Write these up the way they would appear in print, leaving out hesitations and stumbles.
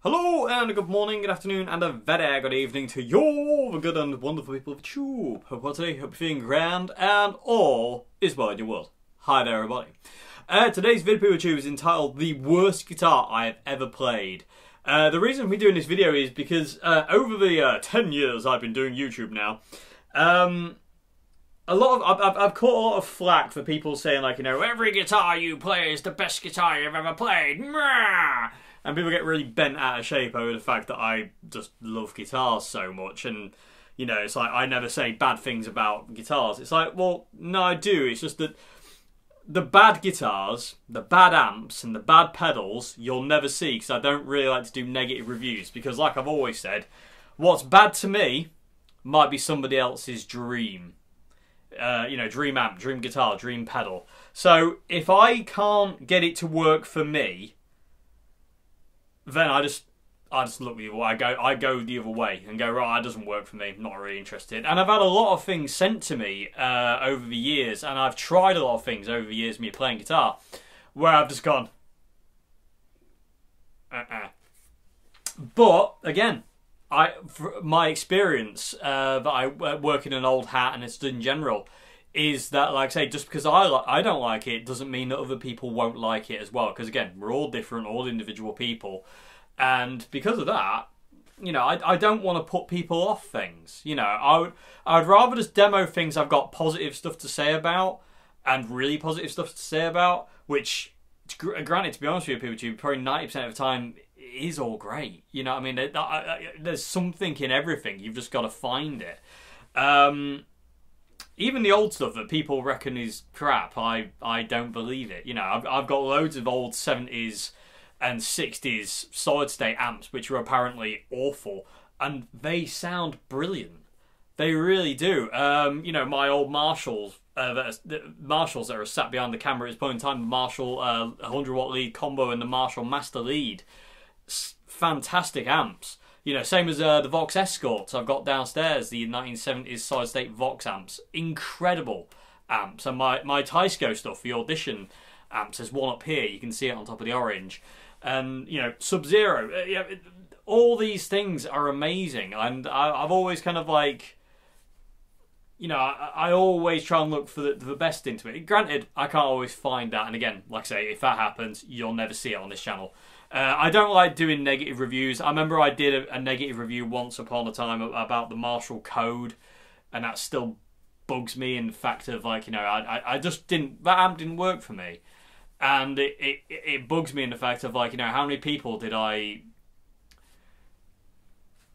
Hello and good morning, good afternoon and a very good evening to you, the good and wonderful people of YouTube. Hope you're feeling grand and all is well in your world. Hi there everybody. Today's video of YouTube is entitled The Worst Guitar I Have Ever Played. The reason we're doing this video is because over the 10 years I've been doing YouTube now, I've caught a lot of flack for people saying, like, you know, every guitar you play is the best guitar you've ever played. And people get really bent out of shape over the fact that I just love guitars so much. And, you know, it's like I never say bad things about guitars. It's like, well, no, I do. It's just that the bad guitars, the bad amps, and the bad pedals, you'll never see, because I don't really like to do negative reviews. Because, like I've always said, what's bad to me might be somebody else's dream. You know, dream amp, dream guitar, dream pedal. So if I can't get it to work for me, then I just look the other way. I go the other way and go, right, that doesn't work for me. I'm not really interested. And I've had a lot of things sent to me over the years, and I've tried a lot of things over the years of me playing guitar, where I've just gone, But again, my experience that I work in an old hat and it's in general is that, like I say, just because I don't like it doesn't mean that other people won't like it as well. Because again, we're all different, all individual people, and because of that, you know, I don't want to put people off things. You know, I would rather just demo things I've got positive stuff to say about, and really positive stuff to say about. Which, granted, to be honest with you, people, probably 90% of the time is all great. You know what I mean? There's something in everything. You've just got to find it. Even the old stuff that people reckon is crap, I don't believe it. You know, I've got loads of old 70s and 60s solid state amps which are apparently awful, and they sound brilliant. They really do. You know, my old Marshalls, Marshalls that are sat behind the camera at this point in time, the Marshall 100-watt lead combo and the Marshall Master Lead, fantastic amps. You know, same as the Vox Escorts I've got downstairs, the 1970s solid-state Vox amps. Incredible amps. And my Teisco stuff, the Audition amps, there's one up here. You can see it on top of the orange. And, you know, Sub-Zero. All these things are amazing. And I've always kind of like, you know, I always try and look for the best into it. Granted, I can't always find that. And again, like I say, if that happens, you'll never see it on this channel. I don't like doing negative reviews. I remember I did a negative review once upon a time about the Marshall Code, and that still bugs me in the fact of, like, you know, I just didn't, that amp didn't work for me. And it bugs me in the fact of, like, you know, how many people did I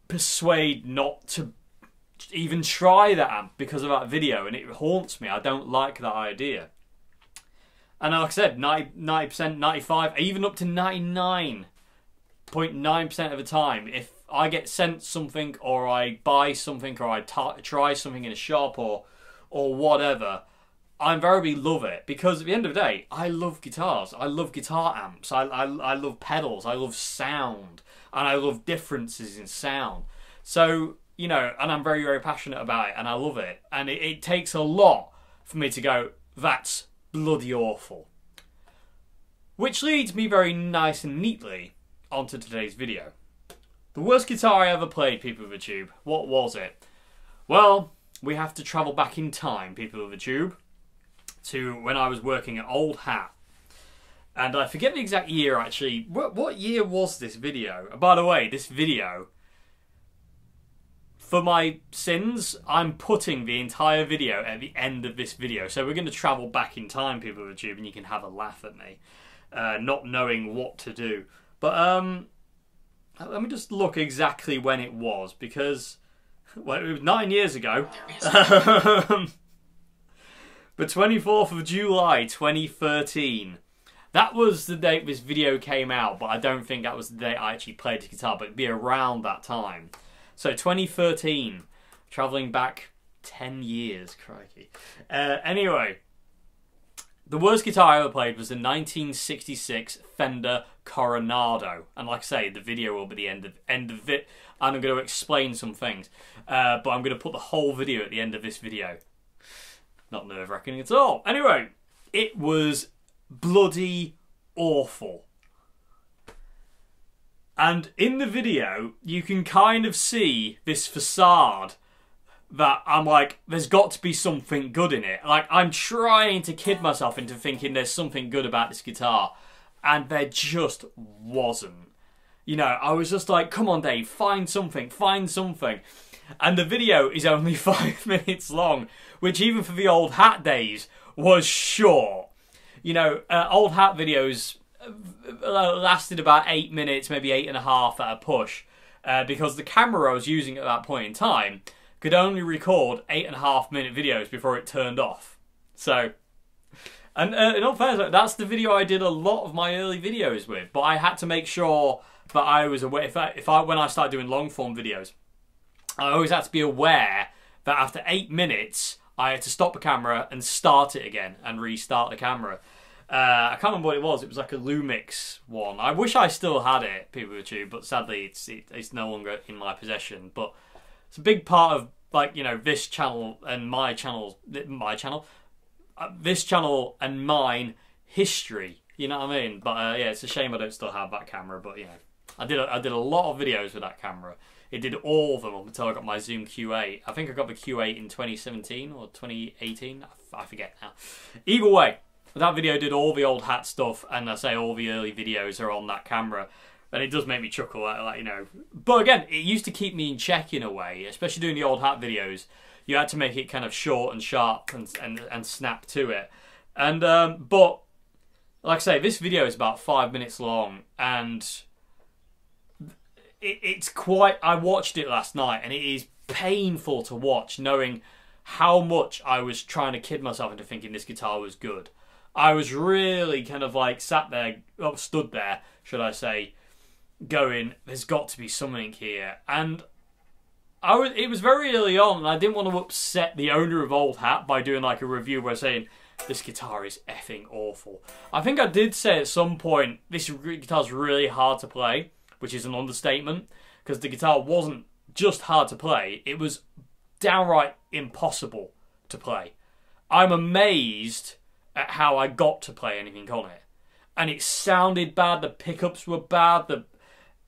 persuade not to even try that amp because of that video, and it haunts me. I don't like that idea. And like I said, 90%, 95%, even up to 99.9% of the time, if I get sent something, or I buy something, or I try something in a shop, or whatever, I invariably love it. Because at the end of the day, I love guitars. I love guitar amps. I love pedals. I love sound. And I love differences in sound. So, you know, and I'm very, very passionate about it, and I love it. And it takes a lot for me to go, that's bloody awful. Which leads me very nice and neatly onto today's video. The worst guitar I ever played, people of the tube. What was it? Well, we have to travel back in time, people of the tube, to when I was working at Old Hat. And I forget the exact year, actually. What year was this video? By the way, this video, for my sins, I'm putting the entire video at the end of this video. So we're going to travel back in time, people of the tube, and you can have a laugh at me, not knowing what to do. But let me just look exactly when it was, because, well, it was 9 years ago. The 24th of July 2013. That was the date this video came out, but I don't think that was the date I actually played the guitar, but it'd be around that time. So 2013, travelling back 10 years, crikey. Anyway, the worst guitar I ever played was the 1966 Fender Coronado. And like I say, the video will be the end of it, and I'm going to explain some things. But I'm going to put the whole video at the end of this video. Not nerve-wracking at all. Anyway, it was bloody awful. And in the video, you can kind of see this facade that I'm like, there's got to be something good in it. Like, I'm trying to kid myself into thinking there's something good about this guitar. And there just wasn't. You know, I was just like, come on, Dave, find something, find something. And the video is only 5 minutes long, which even for the Old Hat days was short. You know, Old Hat videos lasted about 8 minutes, maybe 8.5 at a push, because the camera I was using at that point in time could only record 8.5-minute videos before it turned off. So, and in all fairness, that's the video I did a lot of my early videos with. But I had to make sure that I was aware. When I started doing long form videos, I always had to be aware that after 8 minutes, I had to stop the camera and start it again and restart the camera. I can't remember what it was. It was like a Lumix one. I wish I still had it, people with YouTube, but sadly it's no longer in my possession. But it's a big part of, like, you know, this channel and this channel and mine history. You know what I mean? But yeah, it's a shame I don't still have that camera. But you know, I did a lot of videos with that camera. It did all of them up until I got my Zoom Q8. I think I got the Q8 in 2017 or 2018. I forget now. Either way, that video did all the Old Hat stuff, and I say all the early videos are on that camera. And it does make me chuckle, like, you know. But again, it used to keep me in check in a way, especially doing the Old Hat videos. You had to make it kind of short and sharp and snap to it. And but like I say, this video is about 5 minutes long, and it's quite. I watched it last night, and it is painful to watch, knowing how much I was trying to kid myself into thinking this guitar was good. I was really kind of like stood there, should I say, going, there's got to be something here. And it was very early on, and I didn't want to upset the owner of Old Hat by doing like a review where saying, this guitar is effing awful. I think I did say at some point, this guitar's really hard to play, which is an understatement, because the guitar wasn't just hard to play, it was downright impossible to play. I'm amazed at how I got to play anything on it. And it sounded bad, the pickups were bad,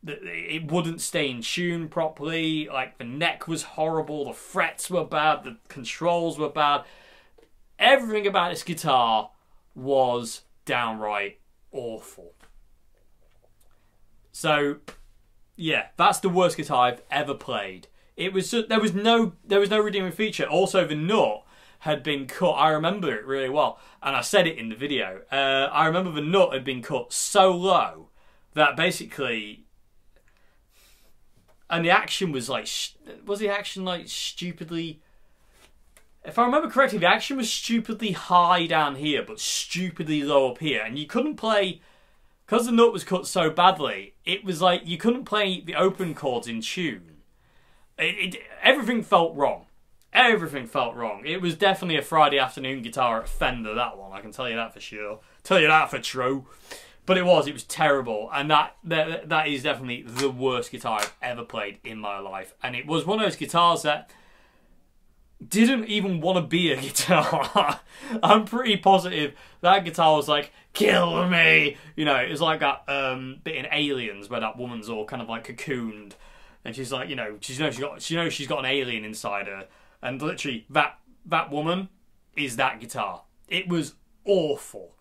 it wouldn't stay in tune properly, like the neck was horrible, the frets were bad, the controls were bad. Everything about this guitar was downright awful. So, yeah, that's the worst guitar I've ever played. It was just, there was no redeeming feature. Also, the nut had been cut. I remember it really well, and I said it in the video. I remember the nut had been cut so low that basically, and the action was like, was the action like stupidly? If I remember correctly, the action was stupidly high down here, but stupidly low up here, and you couldn't play, because the nut was cut so badly. It was like you couldn't play the open chords in tune. Everything felt wrong. Everything felt wrong. It was definitely a Friday afternoon guitar at Fender, that one. I can tell you that for sure. Tell you that for true. But it was terrible. And that is definitely the worst guitar I've ever played in my life. And it was one of those guitars that didn't even want to be a guitar. I'm pretty positive that guitar was like, kill me! You know, it was like that bit in Aliens where that woman's all kind of like cocooned. And she's like, you know, she knows she's got an alien inside her. And literally, that woman is that guitar. It was awful.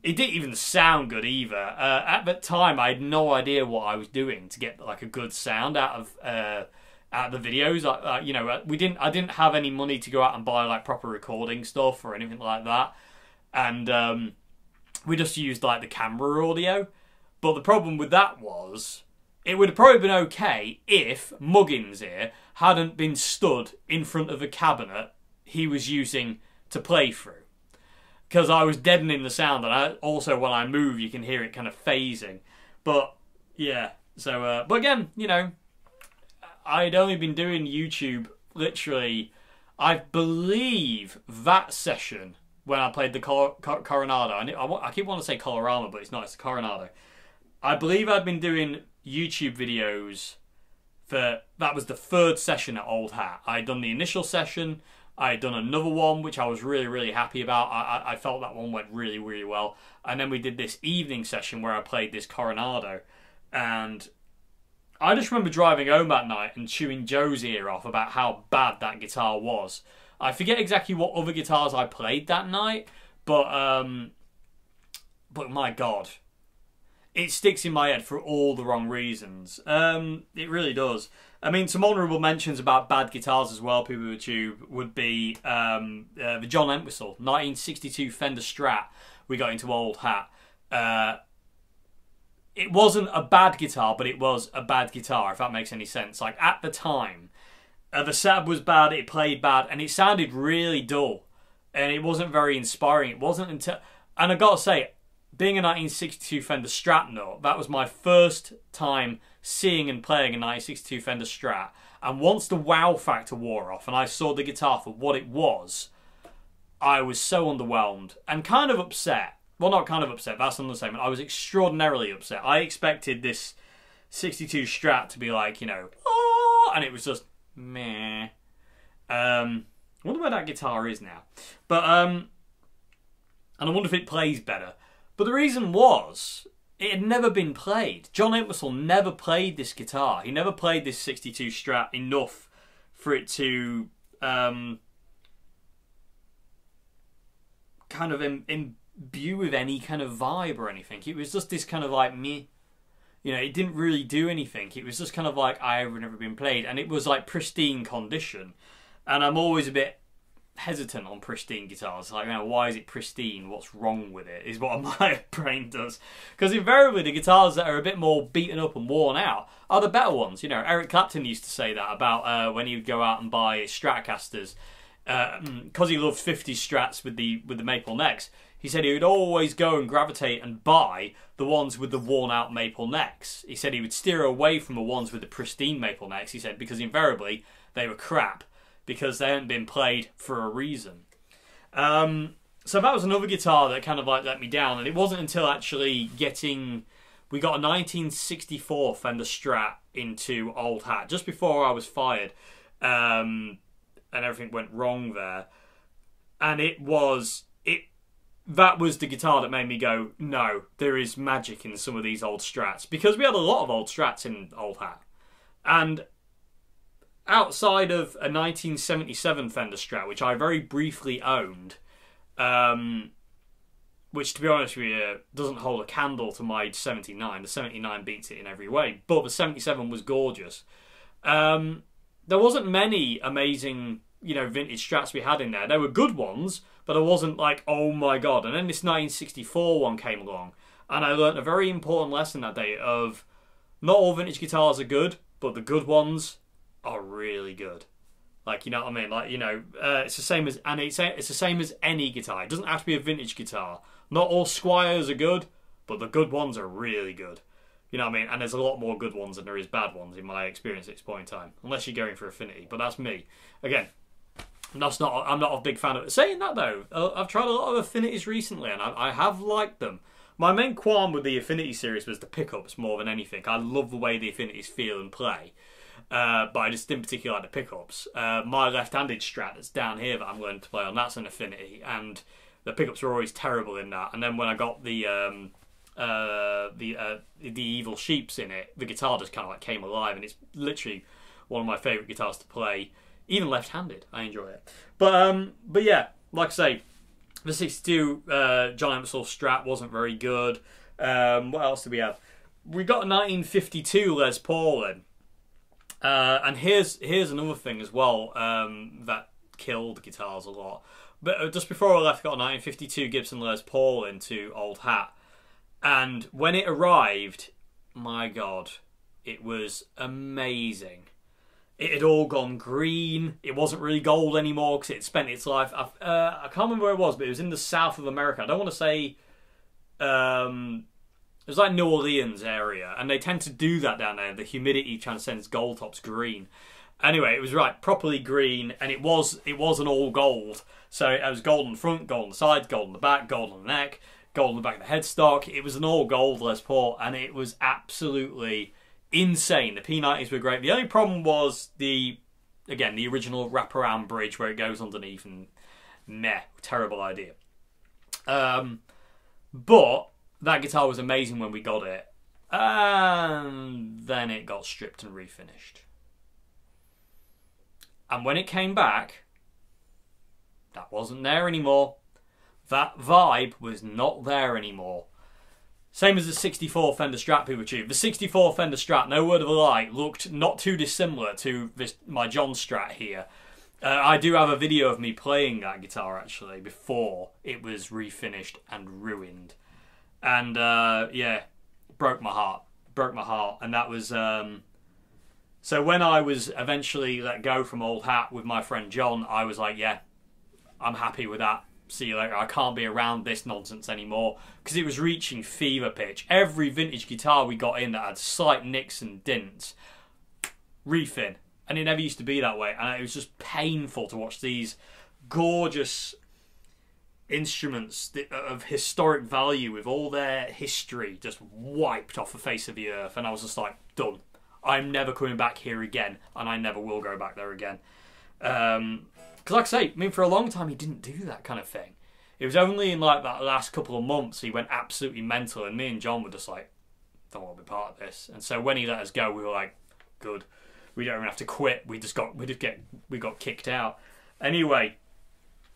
It didn't even sound good either. At that time, I had no idea what I was doing to get like a good sound out of the videos. You know, I didn't have any money to go out and buy like proper recording stuff or anything like that. And we just used like the camera audio. But the problem with that was, it would have probably been okay if Muggins here hadn't been stood in front of a cabinet he was using to play through. Because I was deadening the sound, and also when I move you can hear it kind of phasing. But yeah, so but again, you know, I'd only been doing YouTube literally, I believe that session when I played the Coronado. I keep wanting to say Colorama, but it's not, it's the Coronado. I believe I'd been doing YouTube videos for, that was the third session at Old Hat. I'd done the initial session, I'd done another one which I was really, really happy about. I felt that one went really, really well. And then we did this evening session where I played this Coronado. And I just remember driving home that night and chewing Joe's ear off about how bad that guitar was. I forget exactly what other guitars I played that night, but my God, it sticks in my head for all the wrong reasons. It really does. I mean, some honourable mentions about bad guitars as well, people with tube, would be the John Entwistle 1962 Fender Strat we got into Old Hat. It wasn't a bad guitar, but it was a bad guitar, if that makes any sense. Like, at the time, the setup was bad, it played bad, and it sounded really dull. And it wasn't very inspiring. It wasn't until... And I gotta say, being a 1962 Fender Strat nut, that was my first time seeing and playing a 1962 Fender Strat. And once the wow factor wore off and I saw the guitar for what it was, I was so underwhelmed and kind of upset. Well, not kind of upset, that's an understatement. I was extraordinarily upset. I expected this 62 Strat to be like, you know, oh, and it was just meh. I wonder where that guitar is now. But, and I wonder if it plays better. But the reason was, it had never been played. John Entwistle never played this guitar. He never played this 62 Strat enough for it to kind of imbue with any kind of vibe or anything. It was just this kind of like meh. You know, it didn't really do anything. It was just kind of like, I've never been played. And it was like pristine condition. And I'm always a bit hesitant on pristine guitars. Like, you know, why is it pristine? What's wrong with it? Is what my brain does. Because invariably the guitars that are a bit more beaten up and worn out are the better ones. You know, Eric Clapton used to say that about when he would go out and buy Stratocasters. Because he loved 50 Strats with the maple necks. He said he would always go and gravitate and buy the ones with the worn out maple necks. He said he would steer away from the ones with the pristine maple necks, he said, because invariably they were crap. Because they hadn't been played for a reason. So that was another guitar that kind of like let me down. And it wasn't until actually we got a 1964 Fender Strat into Old Hat, just before I was fired. And everything went wrong there. And that was the guitar that made me go, no, there is magic in some of these old Strats. Because we had a lot of old Strats in Old Hat. And outside of a 1977 Fender Strat, which I very briefly owned, which, to be honest with you, doesn't hold a candle to my 79. The 79 beats it in every way, but the 77 was gorgeous. There wasn't many amazing, you know, vintage Strats we had in there. There were good ones, but I wasn't like, oh my god. And then this 1964 one came along, and I learnt a very important lesson that day of not all vintage guitars are good, but the good ones are really good. Like, you know what I mean? Like, you know, it's the same as, and it's the same as any guitar. It doesn't have to be a vintage guitar. Not all Squiers are good, but the good ones are really good. You know what I mean? And there's a lot more good ones than there is bad ones in my experience at this point in time. Unless you're going for affinity, but that's me. Again, I'm not a big fan of it. Saying that though, I've tried a lot of affinities recently, and I have liked them. My main qualm with the Affinity series was the pickups more than anything. I love the way the Affinities feel and play. But I just didn't particularly like the pickups. My left-handed Strat that's down here that I'm learning to play on, that's an Affinity, and the pickups were always terrible in that. And then when I got the Evil Sheeps in it, the guitar just kind of like came alive, and it's literally one of my favourite guitars to play, even left-handed. I enjoy it. But yeah, like I say, the 62 John Entwistle Strat wasn't very good. What else did we have? We got a 1952 Les Paul in. And here's another thing as well that killed guitars a lot. But just before I left, I got a 1952 Gibson Les Paul into Old Hat. And when it arrived, my God, it was amazing. It had all gone green. It wasn't really gold anymore because it had spent its life. I can't remember where it was, but it was in the south of America. I don't want to say... it was like New Orleans area, and they tend to do that down there. The humidity transcends gold tops green. Anyway, it was right properly green, and it was an all gold. So it was gold on the front, gold on the sides, gold on the back, gold on the neck, gold on the back of the headstock. It was an all gold Les Paul, and it was absolutely insane. The P90s were great. The only problem was the original wraparound bridge where it goes underneath, and meh, terrible idea. But that guitar was amazing when we got it. And then it got stripped and refinished. And when it came back, that wasn't there anymore. That vibe was not there anymore. Same as the 64 Fender Strat people achieved. The 64 Fender Strat, no word of a lie, looked not too dissimilar to my John Strat here. I do have a video of me playing that guitar, actually, before it was refinished and ruined. And, yeah, broke my heart. Broke my heart. And that was... So when I was eventually let go from Old Hat with my friend John, I was like, yeah, I'm happy with that. See you later. I can't be around this nonsense anymore, because it was reaching fever pitch. Every vintage guitar we got in that had slight nicks and dints, refin. And it never used to be that way. And it was just painful to watch these gorgeous instruments of historic value with all their history just wiped off the face of the earth. And I was just like, done. I'm never coming back here again, and I never will go back there again. Because like I say, I mean, for a long time he didn't do that kind of thing. It was only in like that last couple of months he went absolutely mental, and me and John were just like, don't want to be part of this. And so when he let us go, we were like, good. We don't even have to quit. We got kicked out. Anyway,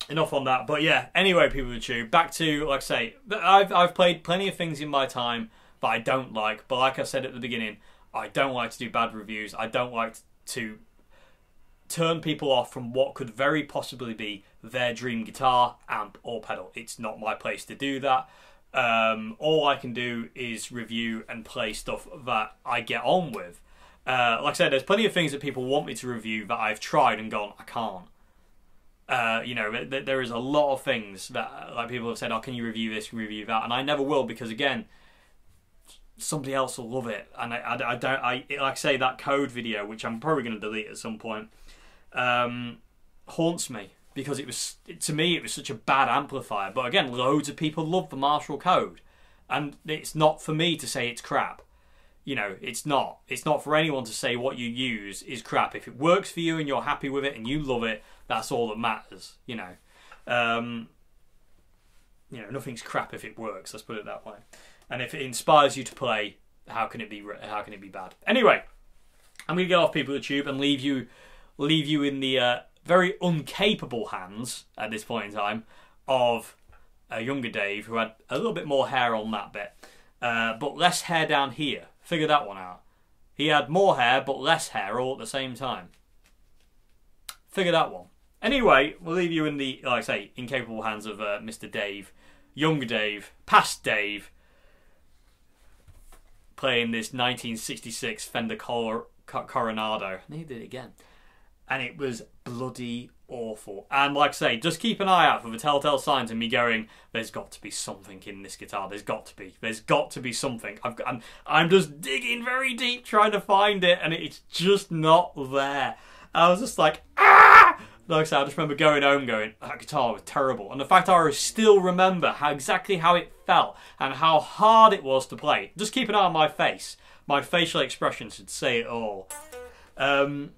enough on that. But yeah, anyway, people of the tube, back to, like I say, I've played plenty of things in my time that I don't like. But like I said at the beginning, I don't like to do bad reviews. I don't like to turn people off from what could very possibly be their dream guitar, amp or pedal. It's not my place to do that. All I can do is review and play stuff that I get on with. Like I said, there's plenty of things that people want me to review that I've tried and gone, I can't. You know, there is a lot of things that like people have said, oh, can you review this, can you review that? And I never will, because again, somebody else will love it. And I don't, like I say, that code video, which I'm probably going to delete at some point, haunts me, because to me it was such a bad amplifier. But again, loads of people love the Marshall Code, and it's not for me to say it's crap. You know, it's not for anyone to say what you use is crap. If it works for you and you're happy with it and you love it, that's all that matters. You know, nothing's crap if it works. Let's put it that way. And if it inspires you to play, how can it be bad? Anyway, I'm gonna get off people of the tube and leave you in the very incapable hands at this point in time of a younger Dave, who had a little bit more hair on that bit, but less hair down here. Figure that one out. He had more hair but less hair all at the same time. Figure that one. Anyway, we'll leave you in the, like I say, incapable hands of Mr. Dave, younger Dave, past Dave, playing this 1966 Fender Coronado. And he did it again. And it was bloody awful. And like I say, just keep an eye out for the telltale signs of me going, there's got to be something in this guitar. There's got to be something. I'm just digging very deep trying to find it, and it's just not there. I was just like, ah! Like I said, I just remember going home going, that guitar was terrible. And the fact I still remember exactly how it felt and how hard it was to play. Just keep an eye on my face. My facial expression should say it all. I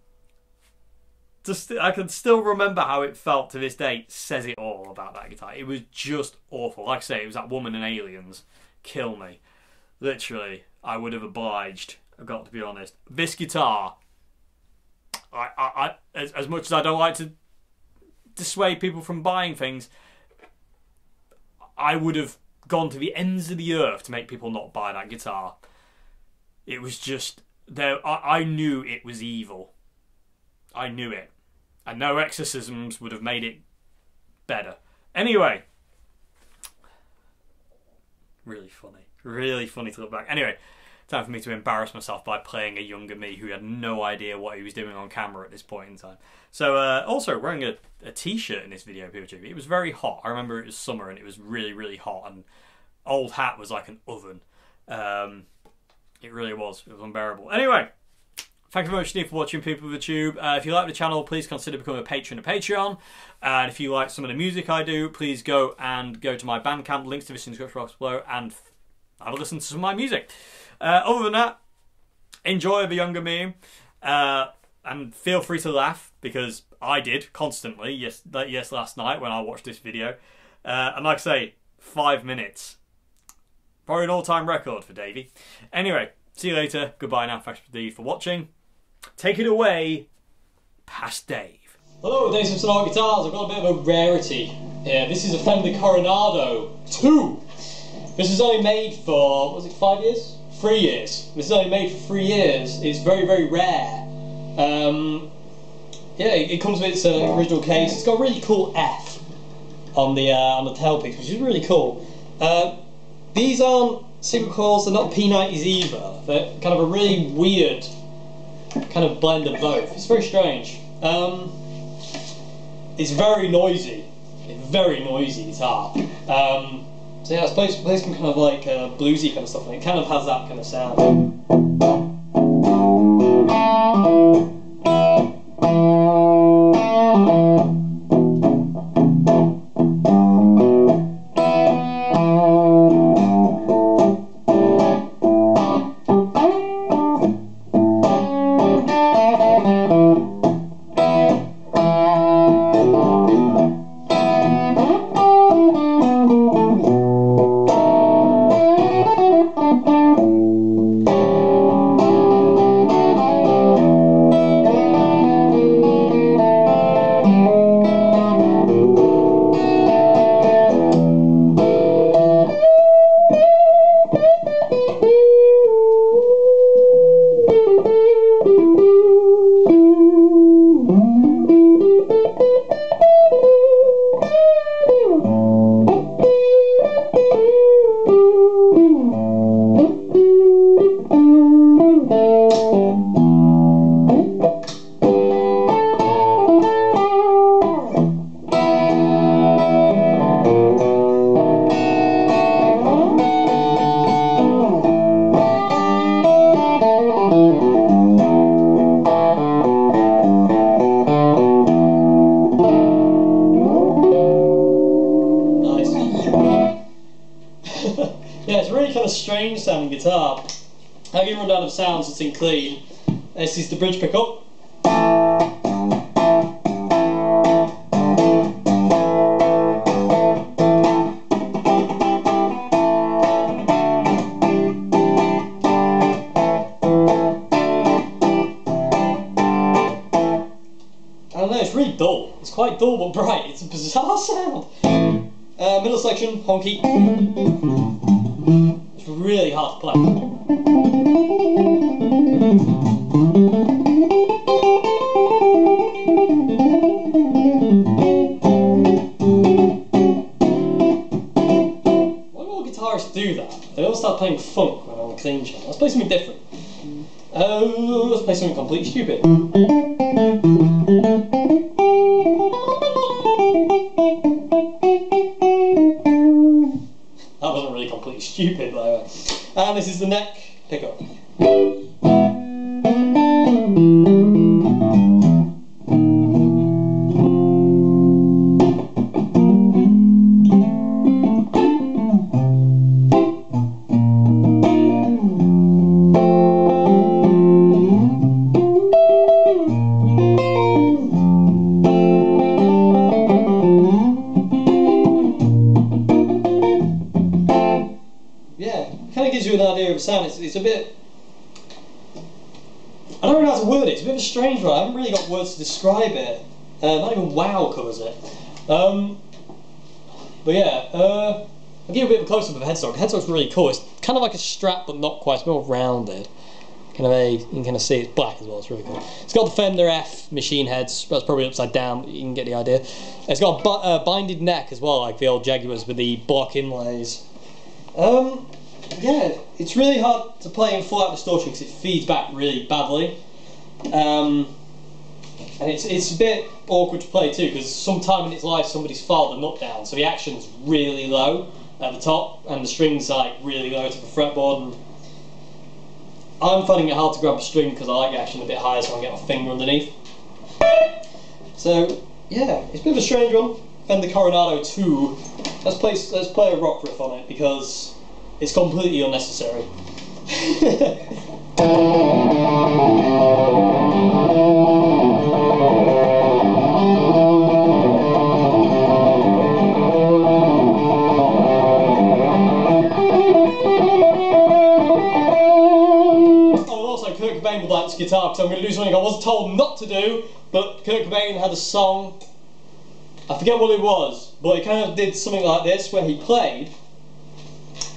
can still remember how it felt to this day. It says it all about that guitar. It was just awful. Like I say, it was that woman in Aliens. Kill me. Literally, I would have obliged. I've got to be honest. This guitar, as much as I don't like to dissuade people from buying things, I would have gone to the ends of the earth to make people not buy that guitar. It was just there. I knew it was evil. I knew it. And no exorcisms would have made it better. Anyway. Really funny. Really funny to look back. Anyway, time for me to embarrass myself by playing a younger me who had no idea what he was doing on camera at this point in time. So, also wearing a t-shirt in this video, people. It was very hot. I remember it was summer and it was really, really hot. And Old Hat was like an oven. It really was. It was unbearable. Anyway. Thank you very much, Steve, for watching, people of the tube. If you like the channel, please consider becoming a patron of Patreon. And if you like some of the music I do, please go to my Bandcamp. Links to this in the description box below, and have a listen to some of my music. Other than that, enjoy the younger me, and feel free to laugh, because I did constantly. Yes, last night when I watched this video. And like I say, 5 minutes. Probably an all-time record for Davey. Anyway, see you later. Goodbye now. Thanks for watching. Take it away, past Dave. Hello, Dave from Sonora Guitars. I've got a bit of a rarity here. This is a Fender Coronado 2. This was only made for, was it 5 years? 3 years. This is only made for 3 years. It's very, very rare. Yeah, it comes with its original case. It's got a really cool F on the tailpiece, which is really cool. These aren't single coils, they're not P90s either. They're kind of a really weird kind of blend of both. It's very strange. It's very noisy. It's very noisy guitar. So yeah, it's plays some kind of like bluesy kind of stuff, and it kind of has that kind of sound. Yeah, it's a really kind of strange sounding guitar. I'll give you a rundown of sounds that's in clean. This is the bridge pickup. I don't know, it's really dull. It's quite dull but bright. It's a bizarre sound. Middle section, honky. It's really hard to play. Why do all guitarists do that? They all start playing funk when on a clean channel. Let's play something different. Let's play something completely stupid. That wasn't really completely stupid, by the way. And this is the neck pickup. Kind of gives you an idea of the sound. It's a bit, I don't know how to word it. It's a bit of a strange one. I haven't really got words to describe it. Not even WoW covers it. But yeah, I'll give you a bit of a close-up of the headstock. The headstock's really cool. It's kind of like a Strat, but not quite. It's more rounded. You can kind of see it's black as well. It's really cool. It's got the Fender F machine heads. That's probably upside down, but you can get the idea. It's got a binded neck as well, like the old Jaguars with the block inlays. Yeah, it's really hard to play in full out distortion because it feeds back really badly, and it's a bit awkward to play too because sometime in its life somebody's filed the nut down, so the action's really low at the top and the strings like really low to the fretboard, and I'm finding it hard to grab a string because I like the action a bit higher so I can get my finger underneath. So yeah, it's a bit of a strange one. Fender Coronado 2. Let's play a rock riff on it because it's completely unnecessary. guitar because I'm going to do something I was told not to do, but Kurt Cobain had a song, I forget what it was, but it kind of did something like this where he played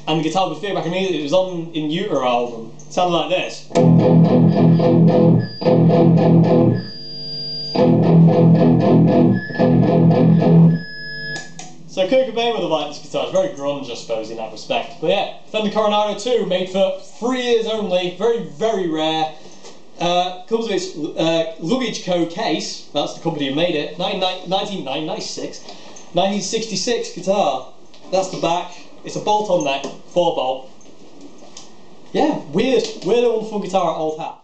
and the guitar would feedback immediately. It was on In Utero album. It sounded like this. So Kurt Cobain would have liked this guitar. It's very grunge, I suppose, in that respect. But yeah, Fender Coronado 2, made for 3 years only, very, very rare. Comes with its Luggage Co. case, that's the company who made it, 1966 guitar. That's the back. It's a bolt-on neck, 4-bolt. Yeah, weird and wonderful guitar at Old Hat.